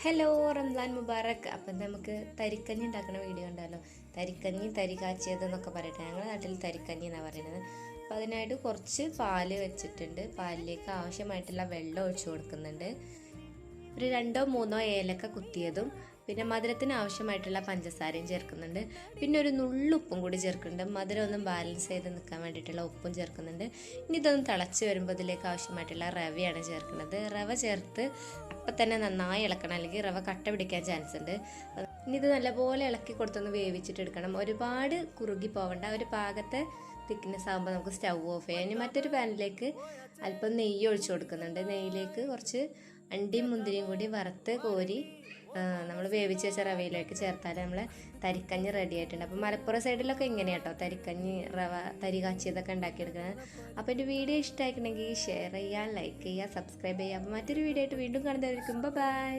Hello Ramzan Mubarak. അപ്പം നമുക്ക് തരിക്കഞ്ഞി ഉണ്ടാക്കുന്ന വീഡിയോ ഉണ്ടല്ലോ. തരിക്കഞ്ഞി തരി കാച്ചിയതെന്നൊക്കെ പറയട്ടെ, ഞങ്ങളുടെ നാട്ടിൽ തരിക്കഞ്ഞി എന്നാണ് പറയുന്നത്. അപ്പോൾ അതിനായിട്ട് കുറച്ച് പാല് വെച്ചിട്ടുണ്ട്. പാലിലേക്ക് ആവശ്യമായിട്ടുള്ള വെള്ളം ഒഴിച്ചു കൊടുക്കുന്നുണ്ട്. ഒരു 2-3 ഏലക്ക കുത്തിയതും പിന്നെ മധുരത്തിന് ആവശ്യമായിട്ടുള്ള പഞ്ചസാരയും ചേർക്കുന്നുണ്ട്. പിന്നെ ഒരു നുള്ളുപ്പും കൂടി ചേർക്കുന്നുണ്ട്. മധുരം ഒന്നും ബാലൻസ് ചെയ്ത് നിൽക്കാൻ വേണ്ടിയിട്ടുള്ള ഉപ്പും ചേർക്കുന്നുണ്ട്. ഇനി ഇതൊന്ന് തിളച്ച് വരുമ്പോൾ ഇതിലേക്ക് ആവശ്യമായിട്ടുള്ള റവയാണ് ചേർക്കുന്നത്. റവ ചേർത്ത് അപ്പം തന്നെ നന്നായി ഇളക്കണം, അല്ലെങ്കിൽ റവ കട്ട പിടിക്കാൻ ചാൻസ് ഉണ്ട്. ഇനി ഇത് നല്ലപോലെ ഇളക്കി കൊടുത്തൊന്ന് വേവിച്ചിട്ട് എടുക്കണം. ഒരുപാട് കുറുകി പോവേണ്ട, ഒരു പാകത്തെ തിക്നെസ് ആകുമ്പോൾ നമുക്ക് സ്റ്റൗ ഓഫ് ചെയ്യാം. ഇനി മറ്റൊരു പാനിലേക്ക് അല്പം നെയ്യ് ഒഴിച്ചു കൊടുക്കുന്നുണ്ട്. നെയ്യിലേക്ക് കുറച്ച് അണ്ടിയും മുന്തിരിയും കൂടി വറുത്ത് കോരി നമ്മൾ വേവിച്ച് വെച്ച റവയിലേക്ക് ചേർത്താൽ നമ്മൾ തരിക്കഞ്ഞി റെഡി ആയിട്ടുണ്ട്. അപ്പോൾ മലപ്പുറം സൈഡിലൊക്കെ ഇങ്ങനെയാണ് കേട്ടോ തരിക്കഞ്ഞി റവ തരി കാച്ചിയതൊക്കെ ഉണ്ടാക്കിയെടുക്കുന്നത്. അപ്പോൾ എൻ്റെ വീഡിയോ ഇഷ്ടമായിട്ടുണ്ടെങ്കിൽ ഷെയർ ചെയ്യുക, ലൈക്ക് ചെയ്യുക, സബ്സ്ക്രൈബ് ചെയ്യുക. അപ്പോൾ മറ്റൊരു വീഡിയോ ആയിട്ട് വീണ്ടും കാണുന്നതായിരിക്കും. ബൈ.